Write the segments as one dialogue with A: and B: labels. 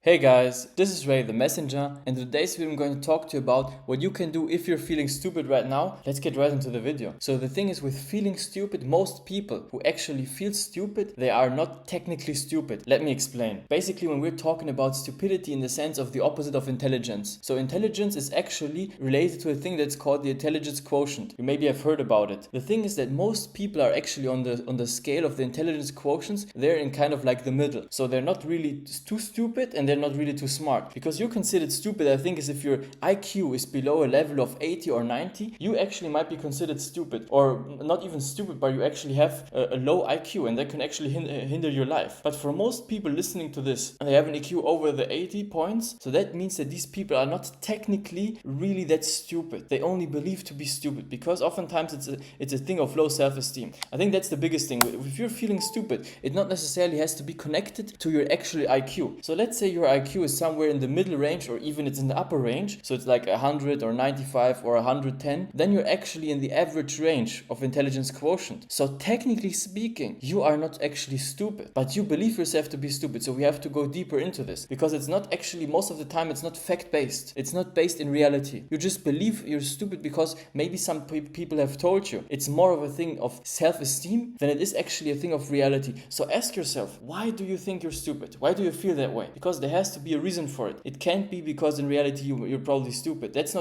A: Hey guys, this is Ray the Messenger, and in today's video I'm going to talk to you about what you can do if you're feeling stupid right now. Let's get right into the video. So the thing is, with feeling stupid, most people who actually feel stupid, they are not technically stupid. Let me explain. Basically, when we're talking about stupidity in the sense of the opposite of intelligence. So intelligence is actually related to a thing that's called the intelligence quotient. You maybe have heard about it. The thing is that most people are actually on the scale of the intelligence quotients. They're in kind of like the middle. So they're not really too stupid and they're not really too smart. Because you're considered stupid, I think, is if your IQ is below a level of 80 or 90, you actually might be considered stupid. Or not even stupid, but you actually have a low IQ, and that can actually hinder your life. But for most people listening to this, they have an IQ over the 80 points, so that means that these people are not technically really that stupid. They only believe to be stupid, because oftentimes it's a thing of low self-esteem. I think that's the biggest thing. If you're feeling stupid, it not necessarily has to be connected to your actual IQ. So let's say your IQ is somewhere in the middle range, or even it's in the upper range, so it's like 100 or 95 or 110, then you're actually in the average range of intelligence quotient. So technically speaking, you are not actually stupid, but you believe yourself to be stupid. So we have to go deeper into this, because it's not actually, most of the time, it's not fact-based. It's not based in reality. You just believe you're stupid because maybe some people have told you. It's more of a thing of self-esteem than it is actually a thing of reality. So ask yourself, why do you think you're stupid? Why do you feel that way? Because there has to be a reason for it. It can't be because in reality you're probably stupid. That's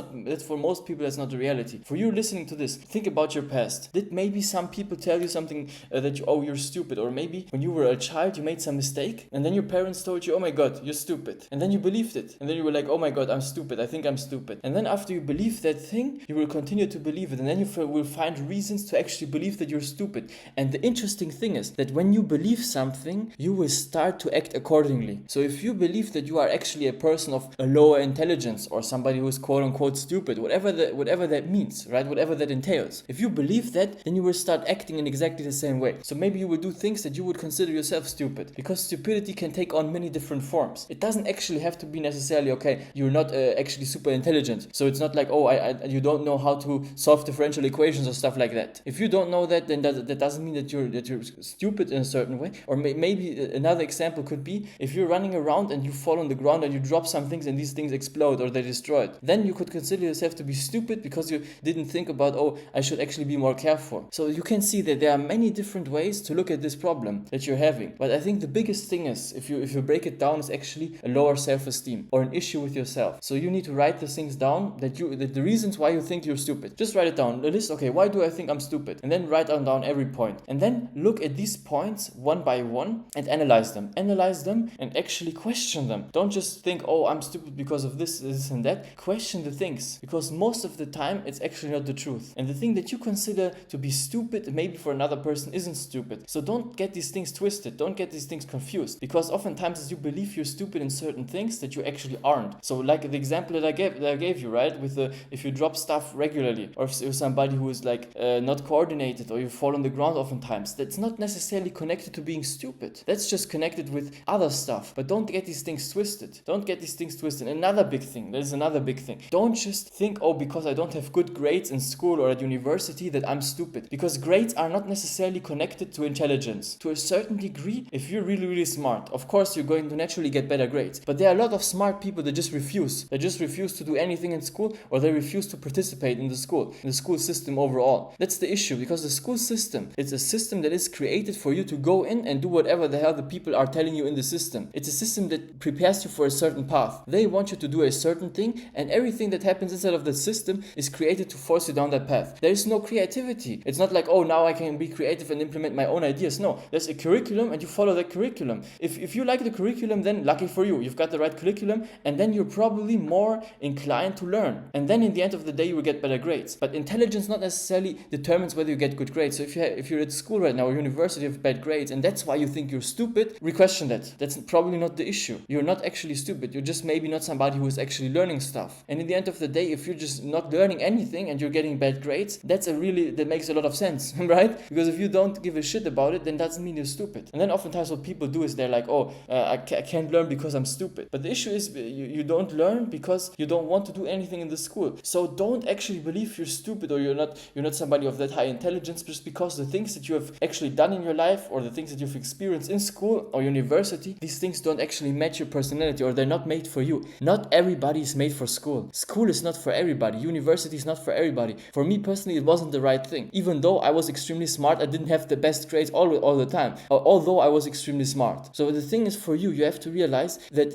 A: for most people, that's not the reality. For you listening to this, think about your past. Did maybe some people tell you something that you're stupid? Or maybe when you were a child you made some mistake and then your parents told you, oh my god, you're stupid, and then you believed it, and then you were like, oh my god, I'm stupid, I think I'm stupid. And then after you believe that thing, you will continue to believe it, and then you will find reasons to actually believe that you're stupid. And the interesting thing is that when you believe something, you will start to act accordingly. So if you believe that you are actually a person of a lower intelligence, or somebody who is quote unquote stupid, whatever that means, right? Whatever that entails. If you believe that, then you will start acting in exactly the same way. So maybe you will do things that you would consider yourself stupid, because stupidity can take on many different forms. It doesn't actually have to be necessarily, okay, you're not actually super intelligent, so it's not like, oh, you don't know how to solve differential equations or stuff like that. If you don't know that, then that doesn't mean that you're stupid in a certain way. Or maybe another example could be, if you're running around and you fall on the ground and you drop some things and these things explode or they're destroyed, then you could consider yourself to be stupid because you didn't think about, oh, I should actually be more careful. So you can see that there are many different ways to look at this problem that you're having. But I think the biggest thing is, if you break it down, is actually a lower self-esteem or an issue with yourself. So you need to write the things down that the reasons why you think you're stupid. Just write it down. The list, okay, why do I think I'm stupid? And then write down every point. And then look at these points one by one and analyze them. Analyze them and actually question them. Don't just think, oh, I'm stupid because of this and that. Question the things, because most of the time it's actually not the truth. And the thing that you consider to be stupid, maybe for another person isn't stupid. So don't get these things twisted. Don't get these things confused, because oftentimes you believe you're stupid in certain things that you actually aren't. So like the example that I gave you, right? With if you drop stuff regularly, or if you're somebody who is like not coordinated, or you fall on the ground oftentimes, that's not necessarily connected to being stupid. That's just connected with other stuff. But don't get these things twisted. Don't get these things twisted. Another big thing. There's another big thing. Don't just think, oh, because I don't have good grades in school or at university, that I'm stupid. Because grades are not necessarily connected to intelligence. To a certain degree, if you're really, really smart, of course you're going to naturally get better grades. But there are a lot of smart people that just refuse. They just refuse to do anything in school, or they refuse to participate in the school system overall. That's the issue, because the school system, it's a system that is created for you to go in and do whatever the hell the people are telling you in the system. It's a system that prepares you for a certain path. They want you to do a certain thing, and everything that happens inside of the system is created to force you down that path. There is no creativity. It's not like, oh, now I can be creative and implement my own ideas. No, there's a curriculum and you follow that curriculum. If you like the curriculum, then lucky for you. You've got the right curriculum, and then you're probably more inclined to learn. And then in the end of the day, you will get better grades. But intelligence not necessarily determines whether you get good grades. So if you're at school right now or university, you have bad grades, and that's why you think you're stupid, re-question that. That's probably not the issue. You're not actually stupid. You're just maybe not somebody who is actually learning stuff. And in the end of the day, if you're just not learning anything and you're getting bad grades, that makes a lot of sense, right? Because if you don't give a shit about it, then that doesn't mean you're stupid. And then oftentimes what people do is they're like, oh, I can't learn because I'm stupid. But the issue is you don't learn because you don't want to do anything in the school. So don't actually believe you're stupid, or you're not somebody of that high intelligence, just because the things that you have actually done in your life, or the things that you've experienced in school or university, these things don't actually match match your personality, or they're not made for you. Not everybody is made for school. School is not for everybody. University is not for everybody. For me personally, it wasn't the right thing. Even though I was extremely smart, I didn't have the best grades all the time. Although I was extremely smart. So the thing is, for you, you have to realize that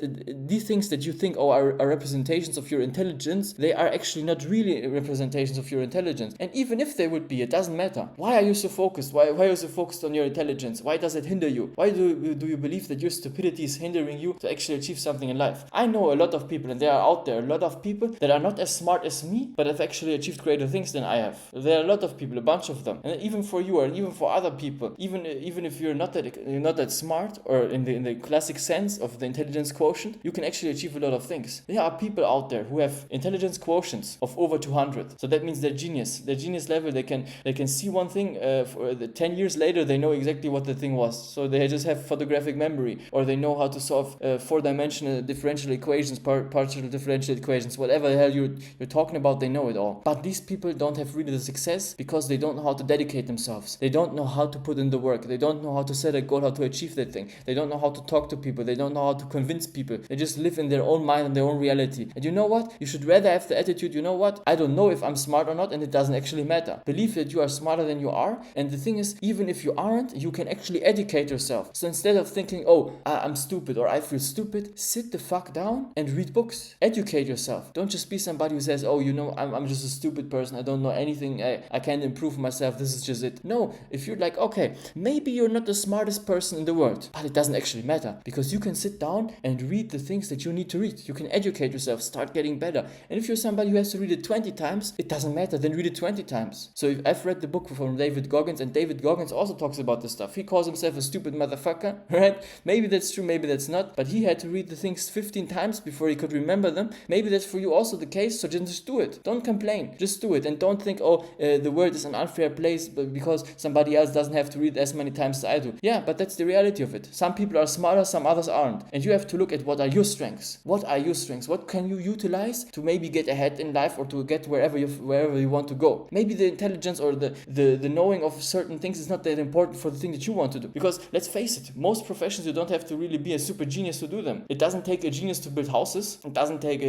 A: these things that you think are representations of your intelligence, they are actually not really representations of your intelligence. And even if they would be, it doesn't matter. Why are you so focused? Why are you so focused on your intelligence? Why does it hinder you? Why do you believe that your stupidity is hindering you to actually achieve something in life? I know a lot of people, and there are out there a lot of people that are not as smart as me, but have actually achieved greater things than I have. There are a lot of people, a bunch of them, and even for you, and even for other people, even if you're not that smart, or in the classic sense of the intelligence quotient, you can actually achieve a lot of things. There are people out there who have intelligence quotients of over 200. So that means they're genius. Their genius level, they can see one thing. For 10 years later, they know exactly what the thing was. So they just have photographic memory, or they know how to solve four-dimensional differential equations, partial differential equations, whatever the hell you're talking about. They know it all. But these people don't have really the success because they don't know how to dedicate themselves. They don't know how to put in the work. They don't know how to set a goal, how to achieve that thing. They don't know how to talk to people. They don't know how to convince people. They just live in their own mind and their own reality. And you know what? You should rather have the attitude, you know what? I don't know if I'm smart or not, and it doesn't actually matter. Believe that you are smarter than you are. And the thing is, even if you aren't, you can actually educate yourself. So instead of thinking, oh, I'm stupid or I feel stupid, sit the fuck down and read books. Educate yourself. Don't just be somebody who says, oh, you know, I'm just a stupid person. I don't know anything. I can't improve myself. This is just it. No, if you're like, okay, maybe you're not the smartest person in the world, but it doesn't actually matter, because you can sit down and read the things that you need to read. You can educate yourself, start getting better. And if you're somebody who has to read it 20 times, it doesn't matter, then read it 20 times. So if I've read the book from David Goggins, and David Goggins also talks about this stuff. He calls himself a stupid motherfucker, right? Maybe that's true, maybe that's not, but he had to read the things 15 times before he could remember them. Maybe that's for you also the case, so just do it. Don't complain, just do it. And don't think, oh, the world is an unfair place because somebody else doesn't have to read as many times as I do. Yeah, but that's the reality of it. Some people are smarter, some others aren't. And you have to look at what are your strengths. What are your strengths? What can you utilize to maybe get ahead in life, or to get wherever you want to go? Maybe the intelligence or the knowing of certain things is not that important for the thing that you want to do. Because let's face it, most professions you don't have to really be a super genius to do them. It doesn't take a genius to build houses. It doesn't take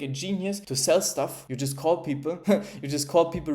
A: a genius to sell stuff. You just call people.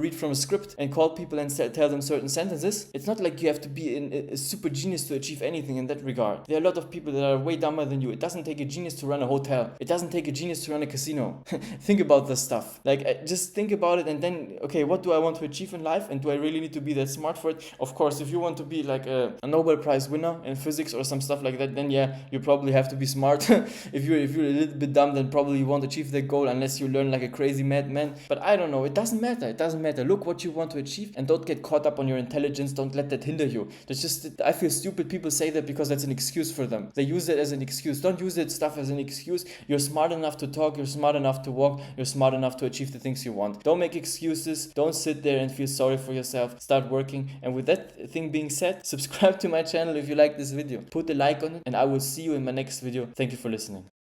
A: Read from a script and call people and tell them certain sentences. It's not like you have to be a super genius to achieve anything in that regard. There are a lot of people that are way dumber than you. It doesn't take a genius to run a hotel. It doesn't take a genius to run a casino. Think about this stuff. Like, just think about it, and then, okay, what do I want to achieve in life, and do I really need to be that smart for it? Of course, if you want to be like a Nobel Prize winner in physics or some stuff like that, then yeah, you probably have to be smart. If you're a little bit dumb, then probably you won't achieve that goal unless you learn like a crazy madman. But I don't know. It doesn't matter. It doesn't matter. Look what you want to achieve, and don't get caught up on your intelligence. Don't let that hinder you. That's just, I feel stupid people say that because that's an excuse for them. They use it as an excuse. Don't use that stuff as an excuse. You're smart enough to talk. You're smart enough to walk. You're smart enough to achieve the things you want. Don't make excuses. Don't sit there and feel sorry for yourself. Start working. And with that thing being said, subscribe to my channel if you like this video. Put a like on it, and I will see you in my next video. Thank you for listening.